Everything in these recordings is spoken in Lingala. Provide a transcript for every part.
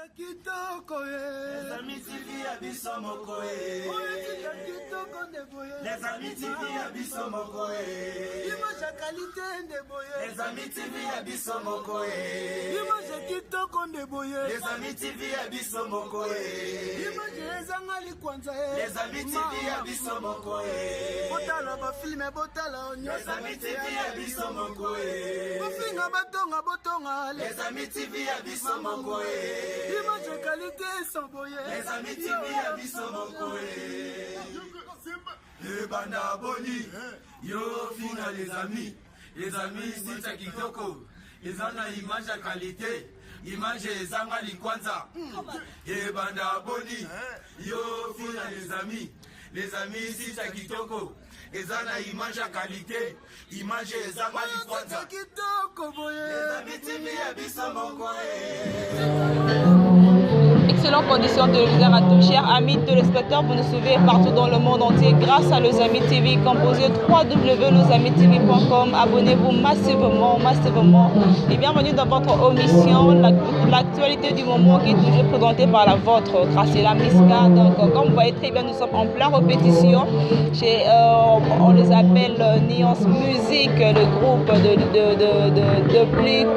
Les amis TV à Bissomokoe. Les amis TV à Bissomokoe. Les amis TV à Bissomokoe. Les amis TV à Bissomokoe. Les amis TV à Bissomokoe. Les amis TV à Bissomokoe. Les amis TV à Bissomokoe. Les amis TV à Bissomokoe. Le banda boni, yo fina les amis c'est cha kitoko. Les ana image à qualité, image zanga likwanza. Le banda boni, yo fina les amis c'est cha kitoko. Les ana image à qualité, image zanga likwanza. Les amis TV à Bissomokoe. Excellentes conditions de téléviseurs à tous, chers amis téléspectateurs, vous nous suivez partout dans le monde entier grâce à Los Amis TV. Composez www.losamitv.com. Abonnez-vous massivement et bienvenue dans votre émission, l'actualité du moment qui est toujours présentée par la vôtre, grâce à la Miska. Donc, comme vous voyez très bien, nous sommes en pleine répétition. On les appelle Nuance Music, le groupe de Blick,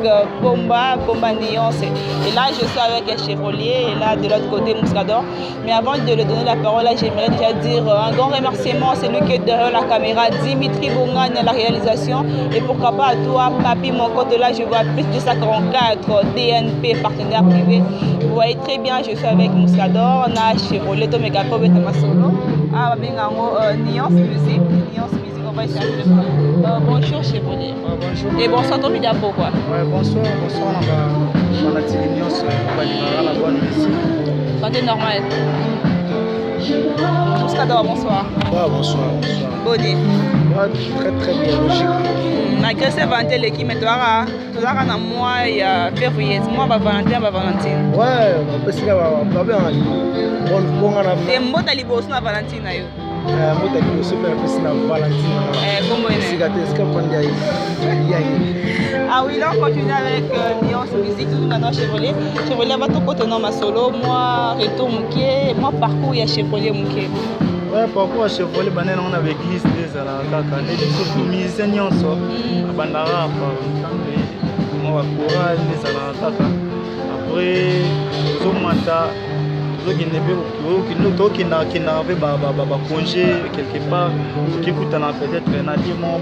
Bomba Nuance. Et là, je suis avec Chevrolet. Et là, de l'autre côté, Mouscador. Mais avant de lui donner la parole, j'aimerais déjà dire un grand remerciement. C'est lui qui est derrière la caméra, Dimitri Bongagne à la réalisation. Et pourquoi pas à toi, Papi, mon compte là, je vois plus de 144 DNP, partenaire privé. Vous voyez très bien, je suis avec Mouscador, on a Chevrolet, Tomega Kobe, Tamasolo, Nuance Music, on va essayer de faire. Bonjour Chevrolet. Bonjour. Et bonsoir Tomega pourquoi? Ouais, bonsoir, on a tiré Nuance, la bonne musique. Santé normale. Mouscador, bonsoir. Ouais, bonsoir. Bonne. Ouais, très bien, logique. Malgré ces ventes, l'équipe est là, dans mois février, mois Valentine. Ouais, parce que bon, et moi dans les boss na Valentine yo. Moi dans les super parce na Valentine. Comment est-ce que Ah oui, là on continue avec Nuance Music, tout maintenant Chevrolet. Chevrolet va tout côté non ma solo, moi retour Mouké, moi parcours il y a Chevrolet Mouké. Ouais, parcours à Chevrolet banane on avait église des ala kaka, les surtout musiciens nyonso, bandara moi chorale des ala kaka. Après somata qui n'avait pas congé quelque part, qui écoute peut-être un aliment,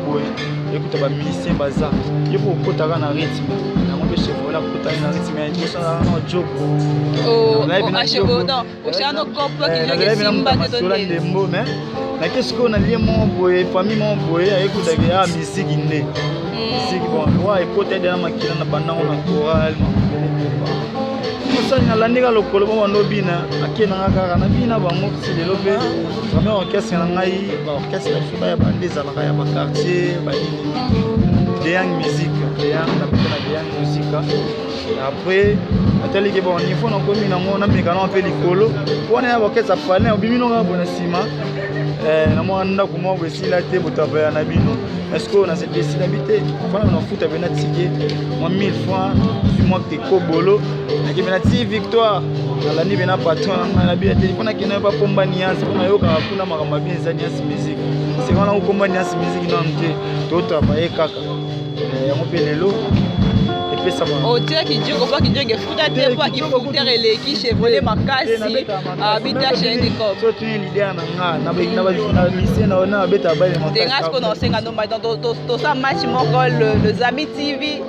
écoute un musicien bazar, qui peut écouter un rythme. On chez vous là pour un rythme, il faut ça un job. Oh, non, au chien de couple qui vient de Simba de donner. Mais qu'est-ce qu'on a lié mon boy, famille mon boy, écoute la musique innée. Musique bon, ouais, écoute dans ma maquille, on a banane, on a chorale. Na landika lokolo ba nobina akena ngaka na bina ba mo tsile lobe vraiment orchestre na ngai ba orchestre fuba ya bandeza na ya ba quartier ba de yang musique de yang na pena de yang musique après ateli ke bon il faut na komi na ngona meka na pe likolo pona ya orchestre palais obimino nga bona sima na mo anda ko mo besila te botaba na bino est-ce qu'on a cette décidabilité pendant on foot avec na ticket moi 1000 francs moi que kobolo na ki na ti victoire na la ni bena patron na bien téléphone qui n'a pas pomba nias pour na yoka kuna makamba bien za nias musique c'est quand on komba nias musique non mte to travailler kaka ya mo pelelo et puis ça va o tia ki djoko pas ki djenge futa te pas ki fouter eleki Chevrolet makasi habita chez Nicop so tu l'idée na nga na ba lycée na beta ba le makasi tengas ko na senga no ba to ça match moko le Amis TV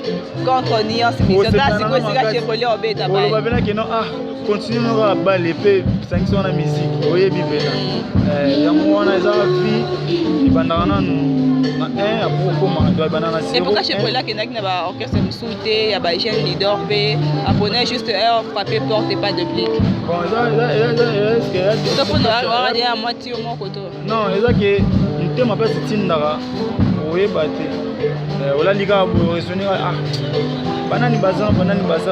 contre Nuance Music là c'est quoi c'est Chevrolet au beta ba on va venir que non continue à ba l'épée sanction na musique oyebi bena ya mwana za vie ibandana na et pourquoi Chevrolet qui n'a pas orchestre souté il y a ba jeune leader pe abonné juste frapper porte et pas de blic bon est-ce que ça pour nous avoir dit à moitié au mon côté non est-ce que une thème appelle tindara oye baté ola liga raisonner banani baza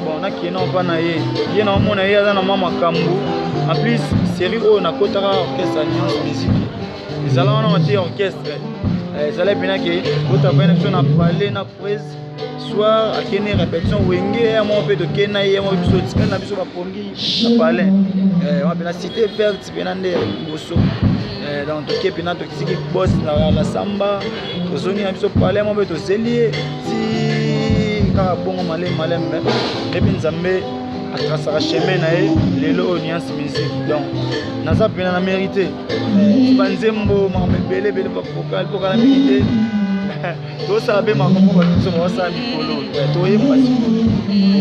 bon na kena pa na ye na mona ye za na mama kambu en plus série o na kotaka orchestre Nuance Music ils allaient en orchestre ils allaient bien que votre appel na parler na prise soir akene répétition wenge mo pe to kena ye mo biso tika na biso ba pongi na palais on peut la cité verte benande boso donc to kepina to tiki boss la samba to zoni na biso palais mo pe to zelie si ka bongo malembe et puis nzambe atrasaka chemin na ye lelo Nuance Musique donc naza pena na mérité banzembo ma bele ba vocal pour la mérité to sabe ma komo ba tso mo sa mikolo to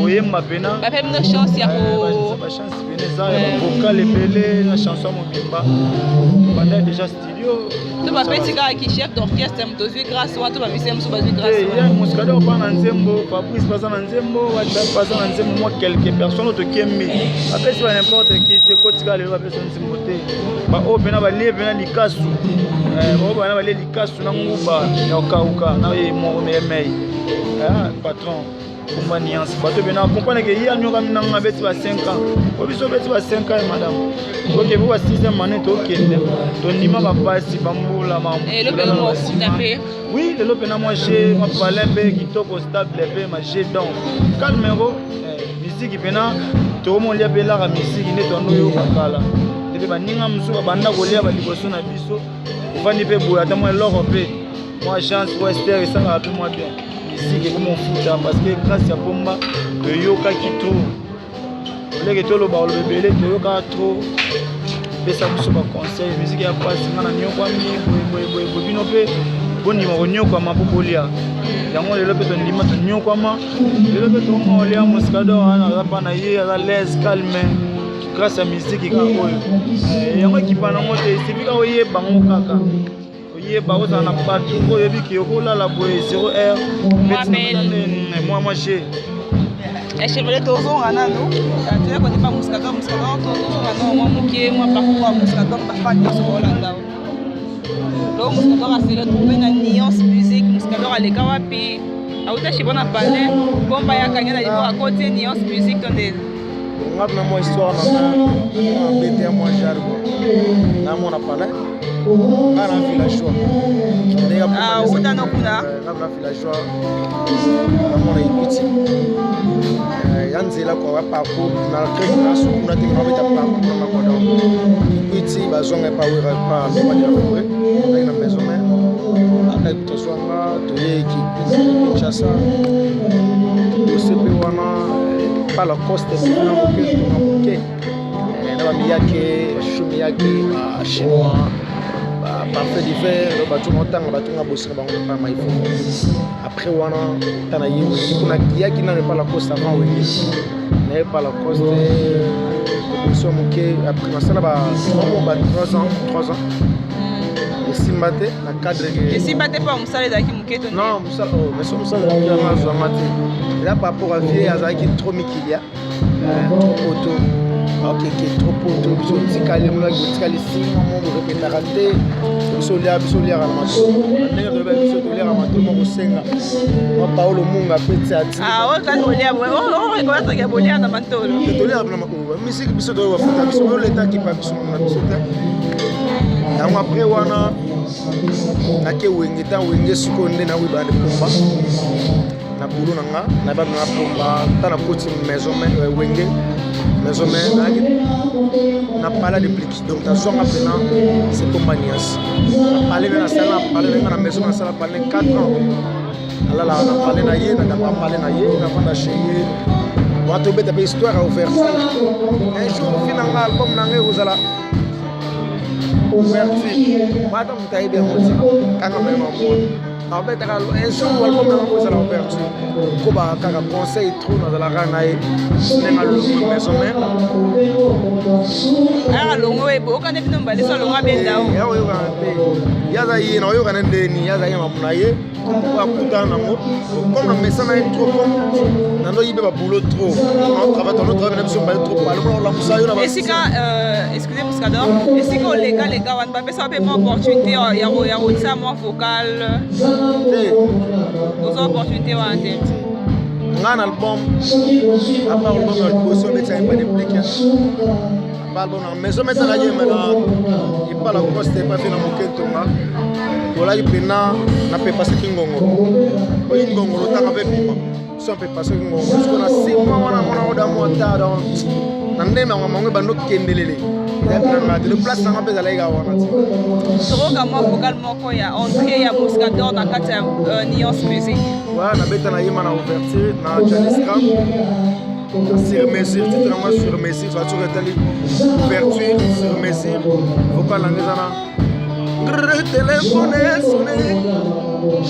yemba pena ba pe mno chance ya ko ba chance pena za ba vocal bele na chanson mo bimba banda déjà studio to ba petit gars qui chef d'orchestre mo to zui grâce wa to ba misem so ba zui grâce ya muskado pa na nzembo Fabrice pa na nzembo wa pa na nzembo moi quelques personnes to kembi après si n'importe qui te kotika le ba personne nzembo te ba o pena ba le pena likasu ba bana ba le likasu na nguba ya okauka na ye mo me patron pour Nuance bato bena comprendre que hier nyoka minanga beti ba 5 ans obiso beti ba 5 ans madame OK vous 6e année to kende to ndima ba pasi bambula mambo et le pena mo tapé oui le pena moi j'ai ma palembe kitoko stable pe ma j'ai donc calmero musique pena to mo lia bela la musique ne to no bakala depuis baninga musu banda kolia ba liboso na biso ofandi pe boya ta moi loro pe moi chance wester et ça va peu moi bien musique comme on fout parce que grâce à Pomba de yoka kito le que to lo ba lo bebele to yoka trop pesa biso ba conseil musique ya pasi ngana nyokwa mi boy bino pe boni mo nyokwa mapopolia yango lelo pe to ndima to nyokwa ma lelo pe to mo lia muskado ana rapa na ye ala les calme grâce à musique ka oyo yango kipana ngote sifika oye bango kaka oye ba oza na parti oyo biki okola la boy 0R moi j'ai chevalier tozonga nano tu connais pas Mouskador tozonga no moi mokie moi parcours à Mouskador ba fan de Solanda donc Mouskador a se retrouvé na Nuance Musique Mouskador aleka wapi auta chibona palais bomba ya kanya na libo à côté Nuance Musique tondel na mo histoire na bete moi jargo na mo na palais na villageois uta no kuna na villageois na mo na ipiti yanzela kwa pako na keki na sukuna te na beta pako na makoda ipiti bazonga pa wera pa ba de la na maison mais aka kutoswanga to yeki Kinshasa to sepe wana pas la coste na moke na ba miyake shumi yake chinois parfait d'hiver bato montanga bato nga bosika bango pa maifo après wana tana yebo kuna yaki na pas la coste avant oui mais pas la coste de moke après masala ba 3 ans esimbate na cadre que esimbate pa musala daki muketo non musala mais so musala ya mazo mate là par rapport à vie azaki trop mikilia trop auto OK trop auto biso tikali mo la tikali singa mo répéter raté biso lia na mato ndenge de ba biso to lia na mato mo kosenga mo Paulo Munga petse ati o ka bolia mo o ko ta ke bolia na mantolo to lia na mato musique biso to wafuta biso o leta ki pa biso na biso te yango après wana nake wenge sukonde na wiba de Pomba na bulu nanga na ba na Pomba ta na koti maison wenge maison na pala de plique donc ta zonga pena c'est Pomba Nuance parler na sala parler na maison na sala parler 4 ans ala la na parler na ye na parler na ye na fanda chez ye wato beta pe histoire à ouvert un jour finanga album nanga uzala ouverture mata mutaye bien moti kanga mema mo en fait un jour album na ko sala ouverture ko ba kaka conseil trop na la rana e nenga lo maison mais ara longo e bo kana bino mbale so longo benda o ya yo kana pe ya za yi na yo kana ndeni ya za yi mamuna ye wa kuta na mo comme na maison na trop comme na ndo yibe ba boulot trop on travaille na biso ba trop pas la musa yo na ba esika excusez Mouskador esika o lega wan ba pesa pe mo opportunité ya rotisa mo vocal aux opportunités wan te un album à part album de bosso mais ça pas de plique pas album maison mais ça la yé maintenant il pas la coste pas fait na moketo ma voilà il pena na pe passer kingongo ko ingongo lo tanga pe pima so mpe parce que ngo na 6 mois wana mona oda mota donc na ndeme ngo bando kendelele le place nanga mpe ezalaki kaka wana ti tokoka mwa vocal moko ya entrée ya Moscator na kati ya Nuance Music voilà nabeta na yema na ouverture na Janiska sur mesure titre nango sur mesure voiture etali ouverture sur mesure vocal nanga ezana telefone esone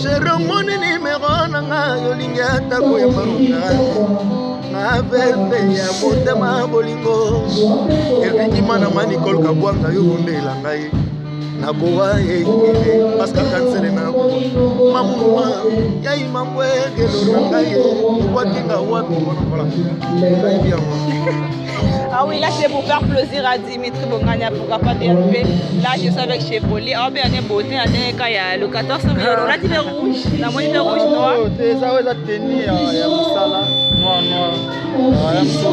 sheromoni nimero nanga yolingi atako ya maruka na vembe ya motema bolingo evikima na manicole kabwanga yo bondela ngai nakowa ekele parce que kansele na mamuma yai mamwe kelo na ngai wakinga wapi bona voilà bien. Ah oui, là c'est pour faire plaisir à Dimitri Bongania, pourquoi pas DLP. Là je suis avec Chevrolet. Ah ben on est beauté, on est quand il y a le 14 mai, on a dit le rouge, la moitié rouge noir. C'est ça ouais ça tenir ya musala noir.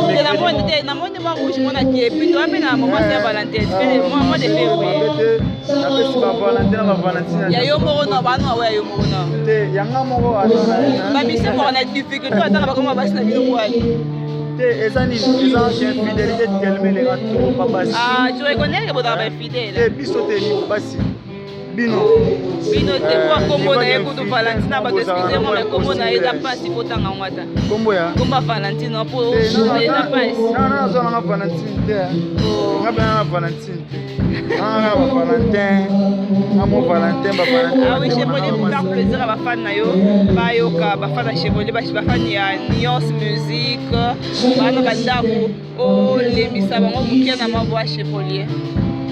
C'est la moitié rouge mon a dit et puis toi mais na moment c'est Valentin. Moi de février. Na pesi ba Valentin na Valentin. Ya yo moro na ba no ouais yo moro na. Te yanga moko ana. Ba bise pour na difficulté ata ba comment ba sina bino kwali. Eza fidélité tellement les gâteaux papa. Ah, tu reconnais que vous avez fidèle. Et biso te ni basi. Bino te kwa kombo na ye kutu Valentina ba excusez-moi mais kombo na ye da pasi potanga ngwata. Kombo ya? Komba Valentina po na pasi. Non, zo na Valentine te. Ngaba na Valentine te. Ah, Valentin. Amo Valentin ba Valentin. Ah oui, Chevrolet pour faire plaisir à ba fan na yo. Ba yo ka ba fan na Chevrolet ba fan ya Nuance Music. Ba na bandako o le misaba ngo mukia na mavoa Chevrolet.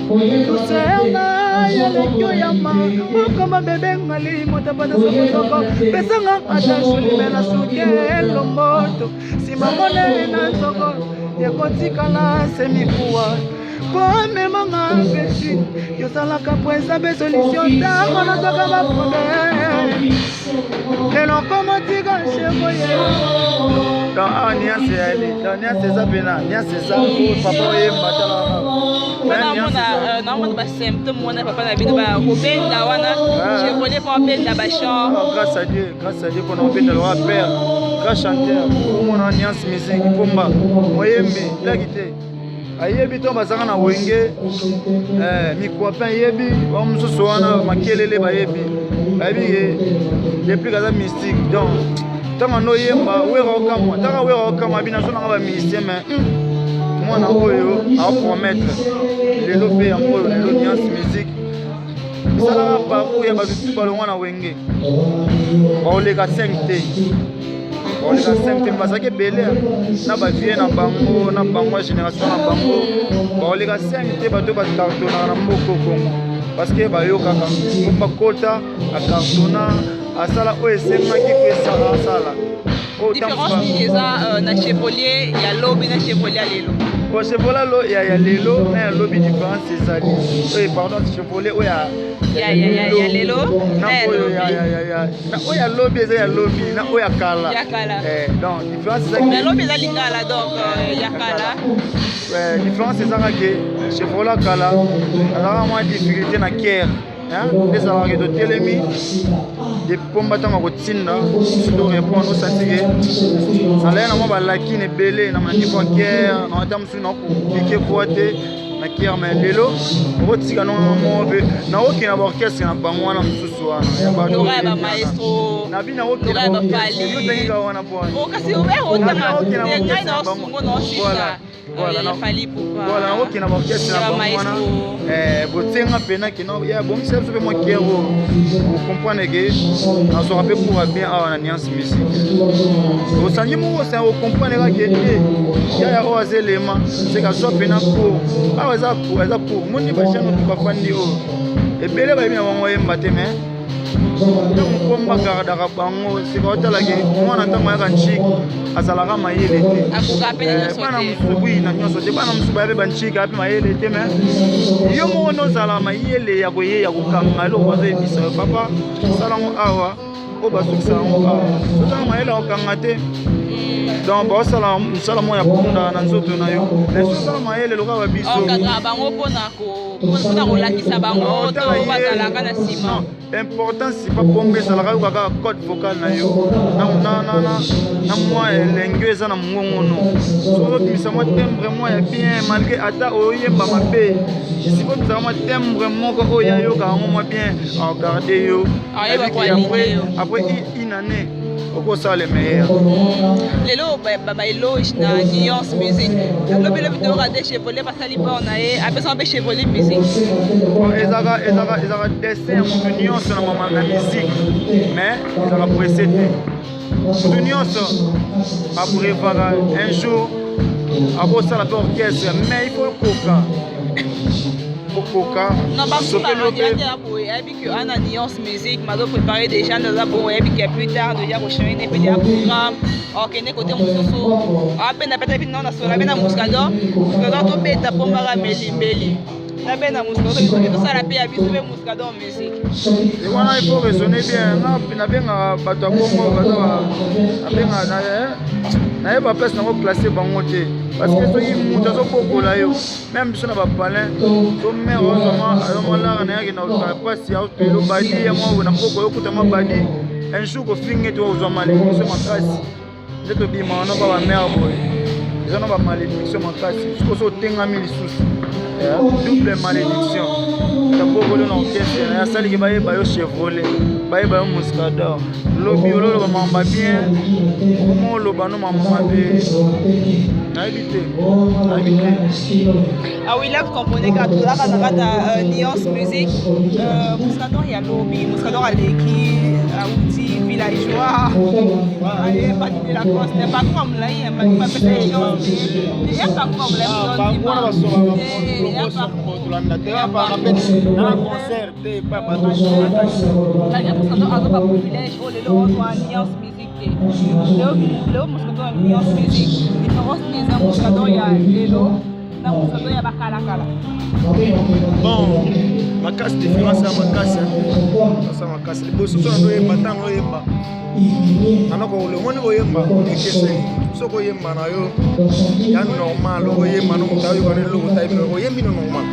Kusema yalekyo yama Mokoma bebe ngali Motabada sokotoko Pesanga atashuli mena suke Lomboto Simamone na soko Yekotikala semikuwa Kwa memanga besi Yosalaka pwesa be solution Tango na soka ba problème Lelo koma tika Chevrolet Dans Niance yali Dans Niance zapena Niance zapo Papa ye mbatala Normalement, ba symptômes on a papa na bino ba robenda wana Chevrolet pour benda ba chant. Grâce à Dieu qu'on a benda le père, grand chanteur, mon Nuance Music pomba, moyembe, lagité. Ayebi to bazanga na wenge mi copain yebi ba mususu wana makelele ba yebi. Bayebi depuis kaza mystique donc tanga no yemba wera okamwa bina so na ba mystique mais mwana oyo a promettre lelo pe yango lelo Nuance Music sala ba oya ba bitu ba longwa na wenge ba oleka 5 te parce que belé na ba vie na bango génération na bango ba oleka 5 te ba to ba cartona na moko Congo parce que ba yoka ba kota a cartona asala o esemaki pesa asala différence ni eza na Chevrolet ya lobi na Chevrolet lelo. Bon, Chevrolet lo ya lelo na lobi différence ezali. Eh pardon, Chevrolet o ya lelo na oyo ya na o ya lobi eza ya lobi na o ya kala. Ya kala. Donc différence ezali. Mais lobi eza lingala donc ya kala. Différence ezali que Chevrolet kala ala moins difficulté na care. Les salariés de Télémi, des combattants à Rotina, si nous répondons au Santigue, ça l'air à la qui n'est belé, n'a pas dit quoi guerre, n'a pas dit quoi piquer poité, n'a pas mais l'élo, Rotina non mauvais, n'a aucun orchestre n'a pas moi ce soir, il y a pas maestro, n'a bien aucun pali, oh kasi ouvert autant, il y a voilà, aucun orchestre n'a pas moi, botenga pena kino ya bon c'est peu moi qui vous comprenez que on se rappelle pour bien à Nuance Music au sanimo c'est on comprendre que ya aux éléments c'est que soit pena pour ah ça pour mon ni ba chano pas fandi o et belé ba bien on yemba te mais donc komba garda ka bango c'est pas tala que moi na tama ka nchiki asalaka mayele te akuka pena bana musubu na nyoso te bana musubu ya banchika api mayele te mais yo mo no sala mayele ya koye ya kokanga lo bazo ebisa papa salango awa o basukisa ngo awa sala mayele okanga te donc baosala mosala moko ya punda na nzoto na yo esosala mayele lokoka babiso okadra bango mpona kolakisa bango to bazalaka na nsima. L'important c'est pas bomber ezalaka yo kaka code vocal na yo na mwa elenge eza na mongongono soki obimisa mwa timbre mwa ya bien malgré ata oyemba mabe isipo bizaka mwa timbre moko oyo ayokaka ngo mwa bien agarde yo après une année okosala le meilleur. Lelo baeloge na nuance musique lobi toyokade chevole basali mpo na ye apesa mpe chevole musique ezalaka dessin ya moto nyonso na musique mais ezalaka presse te moto nyonso abrevaka un jour akosala mpe orchestre mais il faut koka non yebi que ana nuance musique mazo préparer déjà dans la bon yebi que plus tard déjà rechanger peut dire programme okende côté mosusu apenda peta bino na sola bena muskado to beta pomba ga meli na bena muskado to sala pe ya biso be muskado en musique et voilà il faut raisonner bien na benga bato ya bongo baza benga na yeba place nango classer bango te parce que soki moto azobokola yo même biso na bapalin so mare ozama ayomalaka na yaki na pasi aotelo badi ya mwa na mboko oyokuta mwa badi un jour kofinge te ozwa malédiction makasi nde tobima wana ba bamare boye eza na bamalédiction makasi soki oso otengami lisusu double malédiction tabokolo na orchestre na yasaliki bayeba yo chevrolet bayeba yo muscador lobi ololoba mamba bien omo oloba no mama be nayebi te. Ah oui, là vous comprenez que tout là kata nuance musique muscador ya lobi muscador aleki outil villageois allez pas de la coste n'est pas comme là il m'a fait des choses il y a pas comme là concert te pas pas la muscador a pas privilège oh le nuance musique le muscador nuance musique différence des muscador ya lelo na muscador ya bakala kala. Bon, makasi différence ya makasi ça makasi liboso so ndo yemba tango yemba anako le moni oyemba ekese so ko yemba na yo ya normal oyemba no mutayo ko le logo tayi no oyembi no normal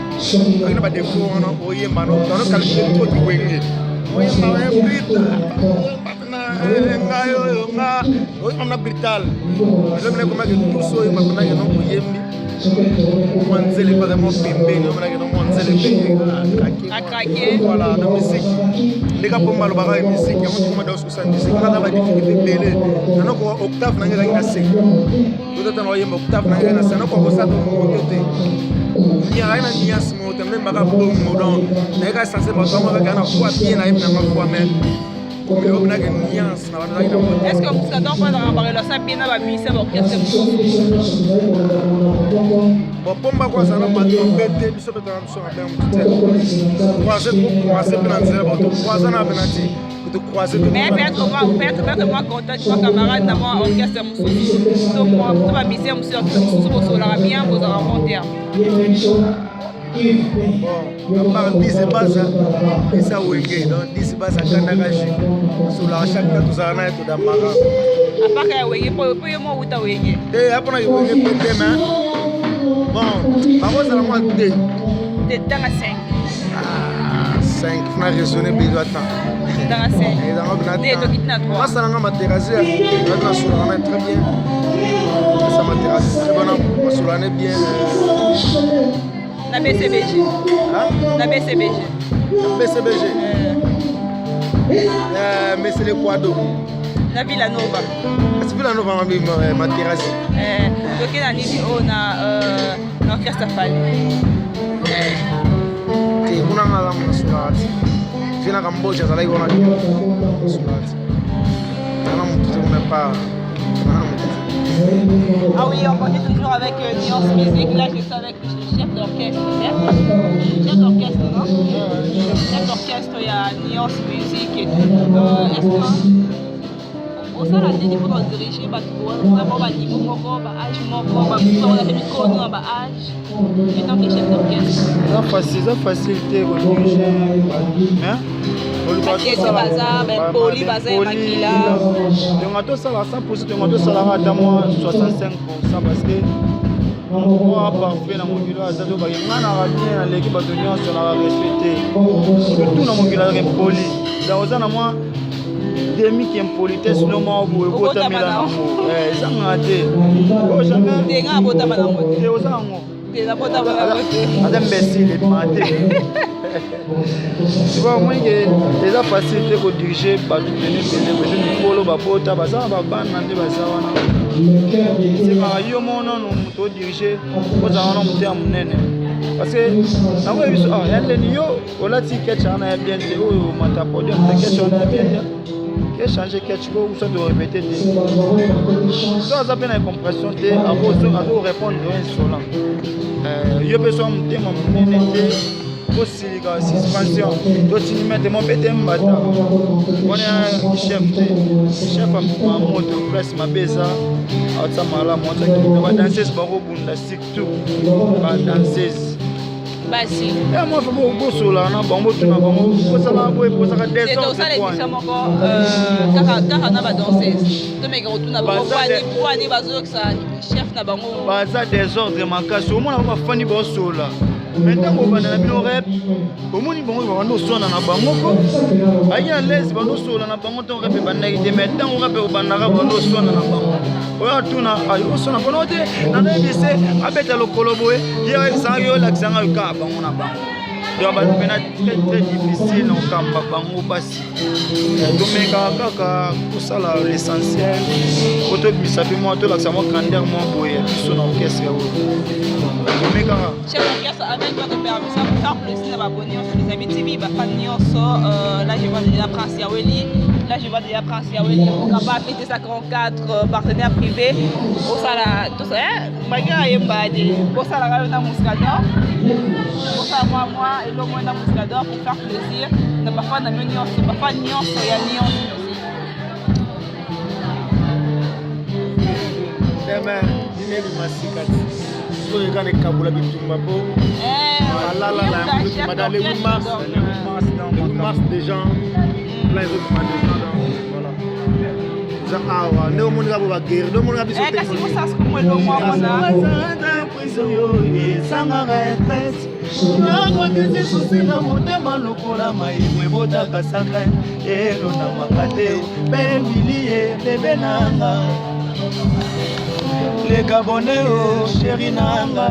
akina ba defo no oyemba no no calculer ko tiwenge oyemba wa brita na ngayo nga oyemba brital le mene ko ma ke tuso oyemba ko na ke no oyembi Manzele vraiment pembeni on a que non manzele à craquer voilà la musique les gars pour mal bagarre musique on m'a dans 70 quand la difficulté belé non ko octave na ngela 5 tout temps oyemba octave na ngela 5 ko ça to monter il y a rien ni asmo tambe maka bongo donc les gars ça c'est pas comment gana quoi bien na yemna kwa mais est-ce que vous savez pas dans la relation bien à la musique orchestre bon pomba kwa sana matombete biso betana biso na bien mutete croiser plan 0 croiser na penalty de croiser mais peut-être moi contact ma camarade dans mon orchestre mususu donc moi to ba musique mususu ko la bien vous en monter bon à part 10 bases et ça wenge donc 10 bases à kandagaji sur la chaque fois tout ça na to da mara à part que wenge po yo mo uta wenge et après na wenge peut mais bon par contre ça moi de dans la 5 5 na raisonner besoin attends dans la 5 et dans la de to kitna 3 moi ça na materazi na sur la très bien ça materazi très bon sur l'année bien la BCBG la BCBG BCBG mais c'est le quadro la Villanova c'est Villanova ma terrasse donc il a dit on a l'orchestre Fall et on a la soirée vient à Cambodge ça là on a soirée on a pas ah oui on continue toujours avec nuance musique là je suis avec chef d'orchestre chef d'orchestre non chef d'orchestre il y a nuance musique et est-ce que au sein de la télé pour diriger vraiment ba niveau moko ba âge moko ba on a fait micro nous ba âge et donc chef d'orchestre ça facilité pour diriger hein Assiette baza, ben poli baza et makila. On a tout ça à 100%, on a tout ça à 65% parce que on a parfait dans mon village, ça doit bien à l'équipe de l'union sur la respecter. Surtout dans mon village poli. Dans ça moi demi qui impolitesse no mo bo bota mela. Ça m'a été. Oh jamais. Denga bota bana mo. Et aux ango. Des bota bana mo. Adam imbécile et maté. Tu vois moi que déjà facilité pour diriger pas tout tenir les polo ba bota ba ça ba ban nande ba ça wana. C'est pas yo mon non to diriger ko za wana muté amunene. Parce que na moi biso ah yande ni yo ola ti ketcha na bien te o mata podium te ketcha na bien. Qui changer quelque chose ou ça de répéter ça ça peine la compression te à répondre insolent yo besoin de thème mon aussi les suspension to tu mettre mon pété mbata on est chef à moto presse ma beza ça mala moi ça qui va danser ba bunda surtout ba danseuse basi moi faut beaucoup sola na bango tuna bango ko sala boy ko sala des autres c'est ça les bisa moko kaka na ba danseuse to meka tuna bango kwani bazo ça chef na bango baza désordre makasi au moins ba fani ba sola maintenant on va na bino rep au moins bango ba ndo sona na bango ko ayi à l'aise ba ndo sola na bango to rep ba na ite maintenant on rep ba na ba ndo sona na bango oya tuna ayo sona kono te na na bise abeta lokolo boy ya sa yo la xanga ka bango na bango donc ba pena très difficile on kamba bango basi donc meka kaka kusala l'essentiel auto bisapi moi to la xanga grandeur moi boy biso na orchestre donc meka chef d'orchestre avec votre permission pour faire plaisir à abonner sur les amis TV ba fan nyonso là je vois déjà Prince Yaweli. Là, je vois déjà Prince Yaweli, Okamba, PT 54, partenaire privé. Au Sala, tout ça, Maga Yembadi, au Sala, Rayona Mouskador. Au Sala, moi, et le moins Mouskador pour faire plaisir. N'a pas fait de nuance, pas de nuance, il y a nuance aussi. Demain, dîner du massicati. Sur les gars de Kaboula Bitumbapo. Madame le 8 mars. Le 8 mars, des gens. Là, ils ont demandé ça. Voilà. Ah, nous, on a la guerre. Nous, on a besoin de ça. Ça, c'est comme le mois, on a. Les Gabonais, chéri nanga.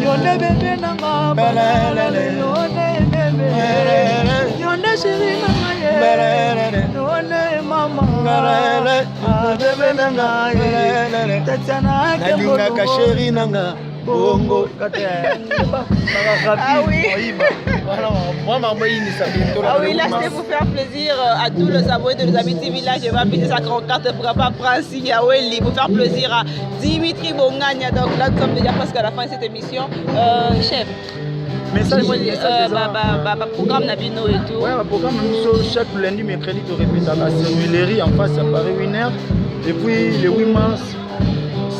Yone bébé nanga, balale. Yone bébé, yone chéri nanga, yone maman, bébé nanga, tatiana nalinga ka chéri nanga, bongo kate. Ah oui. Ah oui, là c'était pour faire plaisir à tous les abonnés de nos amis TV. Là je vais appuyer sa grande carte pour Papa Prince Yaweli pour faire plaisir à Dimitri Bongania. Donc là nous sommes déjà presque à la fin de cette émission. Chef, message programme Nabino et tout. Ouais, le programme chaque lundi, mercredi, tu répètes à la Cernuillerie en face à Paris Winner. Et puis le 8 mars,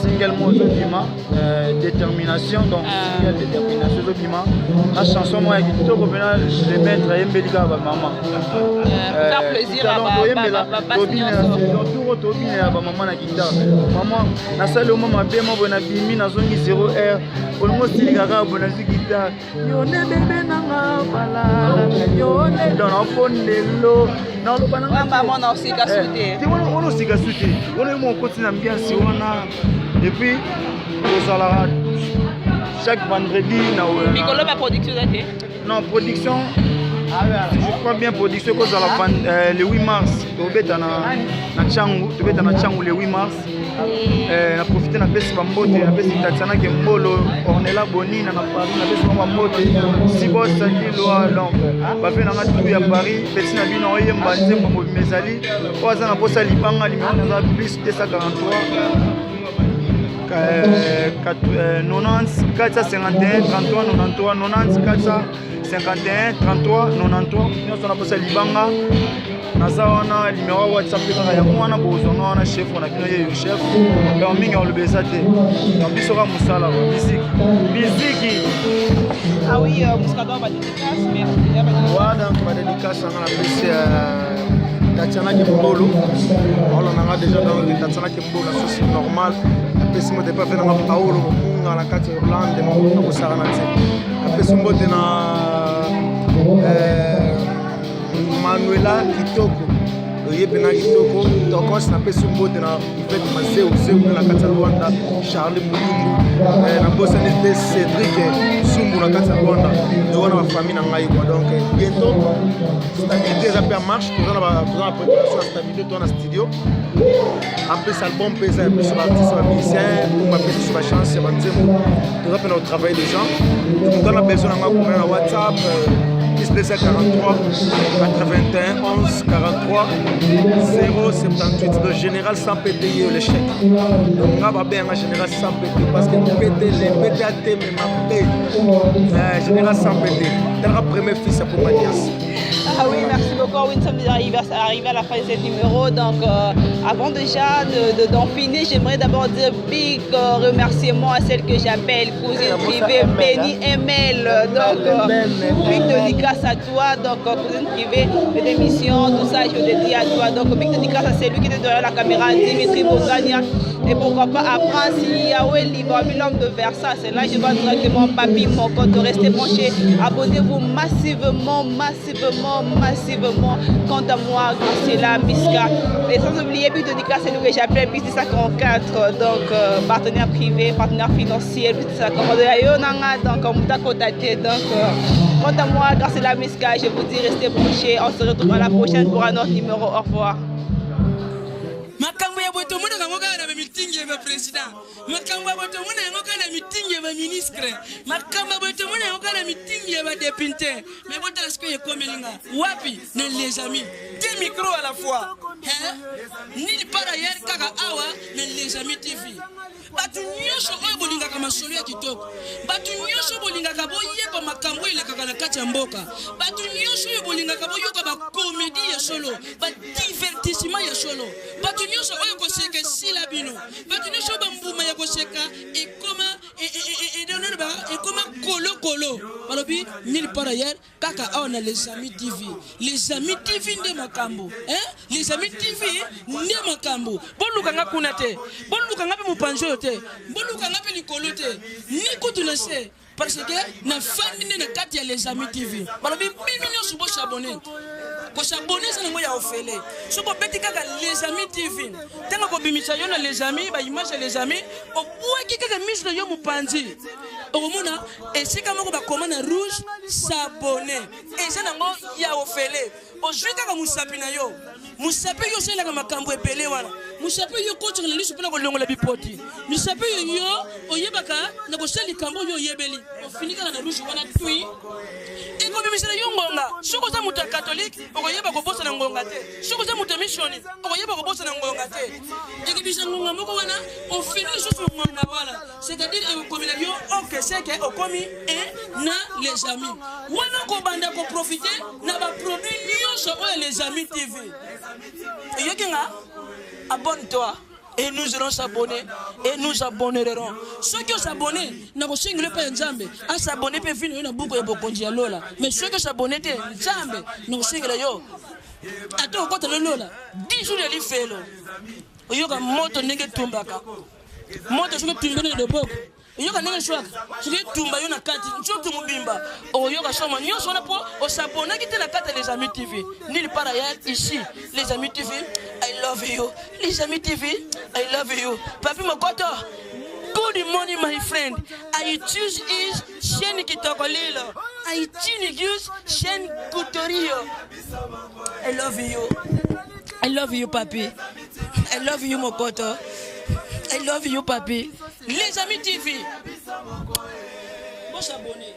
single Mozo Bima, détermination, donc single détermination de Bima. La chanson, moi, qui est le maître et Mbelika à maman. Faire plaisir à maman na guitare. Maman, na salle au moment bien, moi, on a bimi dans zone 0R. Pour le mot, c'est les gars, on a dit guitare. Yone bébé nanga, voilà. Yone dans la phone de l'eau. Non, le banana. Maman, on a aussi qu'à souhaiter. On a aussi qu'à souhaiter. On est mon côté d'ambiance, on a. Et puis, aux salariés, chaque vendredi, Piccolo, ma production d'été. Non, production. Je crois bien production cause le 8 mars. Tu es na Tchangou, le 8 mars. Na profiter na pesi bambote, na pesi tatsana ke mbolo, Ornella Boni na Paris, na pesi bambote. Si boss saki loa donc. Ba fait na ngatu ya Paris, pesi na bino oyemba nzembo mo mezali. Oza na posa libanga numéro na plus 243. 90 451 33 93 90 451 33 93 nous sommes à Libanga naza wana numéro WhatsApp kaka yango wana bozonga wana chef on a bino ye yo chef donc mingi on le besa te donc biso ka musala musique. Ah oui, Mouscador va dédicace, merci. Voilà, donc ma dédicace à la PC Tatiana Kimbolo. On a déjà dans le Tatiana Kimbolo, c'est normal. La PC m'a pas fait dans Paolo, à la carte Irlande, mon Saranati. La PC m'a donné Manuela Kitoko. Yepena Kitoko, donc on s'appelle Sumbote na Yvette Mazé, na Katalwanda, Charlie Moulou, na Bossaniste Cédric Sumbu na Katalwanda, de ma famille na Ngai quoi. Donc bientôt stabilité ça peut marche pour la préparation la stabilité dans le studio. Après cet album peut ça plus artiste musicien, pour ma petite sur la chance c'est Banzemo. Tout ça pour le travail des gens. Donc on a besoin de WhatsApp plus 43 81 11 43 078 le général sans péter l'échec. Donc on va bien un général sans péter parce que péter les péter à thème ma paix. Général sans péter. C'est le premier fils pour Mathias. Ah oui, merci beaucoup. Oui, nous sommes arrivés à la fin de ce numéro. Donc, avant déjà d'en finir, j'aimerais d'abord dire big remerciement à celle que j'appelle cousine privée, Benny ML. Donc, big dédicace à toi. Donc, cousine privée de l'émission, tout ça, je te dis à toi. Donc, big dédicace à celui qui était derrière la caméra, Dimitri Bogania. Et pourquoi pas après, si Yahweh libre, l'homme de Versa, c'est là que je vois directement Papi Moko de rester branché. Abonnez-vous massivement. Quant à moi, Graciela Miska. Et sans oublier, but de dédicace, c'est nous que j'appelle Business 54, donc partenaire privé, partenaire financier, Business 54 de la Yonanga, donc on m'a contacté. Donc, quant à moi, Graciela Miska, je vous dis restez branchés. On se retrouve à la prochaine pour un autre numéro. Au revoir. Meeting ya president makamba boto mona ngoka na meeting ya ministre makamba boto mona ngoka na meeting ya député mais boto est-ce que yekomelinga wapi ne les amis deux micros à la fois hein ni par ailleurs kaka awa ne les amis TV batu nyosho oyo bolingaka masolo ya kitoko batu nyosho bolingaka boyeba makambo elekaka na kati ya mboka batu nyosho oyo bolingaka boyoka ba comédie ya solo ba divertissement ya solo batu nyosho oyo koseka sila bino batu nyosho ba mbuma ya koseka ekoma kolo balobi nil par ailleurs kaka awa na les amis TV nde makambo hein les amis TV nde makambo bolukanga kuna te bolukanga pe mupanjo te bolukanga pe likolo te ni kutu na se parce que na fandi na kati ya les amis TV balobi bino nyoso bo s'abonner ko s'abonner ça ngo ya ofele so ko beti kaka les amis TV tanga ko bimisa yo na les amis ba image ya les amis o bwaki kaka mise yo mupanzi okomona esika moko ba commande rouge s'abonner et ça nango ya ofele ozwi kaka musapi na yo musapi yo selaka makambo epele wana musapi yo kotsaka na lisu pena kolongola bipoti musapi yo oyebaka na kosali kambo yo yebeli ofinika na rouge wana tui eko bimisela yo ngonga soko za muta catholique okoyeba ko bosa na ngonga te soko za muta missioni okoyeba ko bosa na ngonga te ekibisa ngonga moko wana ofini susu ngonga wala c'est-à-dire okomela yo ok c'est que okomi et na les amis wana ko banda ko profiter na ba produit nyonso oyo les amis TV yokinga abonne-toi et nous allons s'abonner et nous abonnerons ceux qui s'abonnent na ko single pa nzambe a s'abonner pe vino na buko ya bokonji ya lola mais ceux qui s'abonnent te nzambe na ko single yo ato ko tele lola 10 jours ya lifelo oyoka moto ndenge tumbaka moto soki tumbene de boko yoka nenge swaka soki tumba yo na kati nchoto mubimba oyoka soma nyonso na po o s'abonner ki te na kati les amis TV nil par ailleurs ici les amis TV I love you les amis TV I love you Papi Mokoto good morning my friend I choose is chaîne kitoko lilo I choose chaîne kutorio I love you Papi I love you Mokoto I love you Papi les amis TV bon s'abonner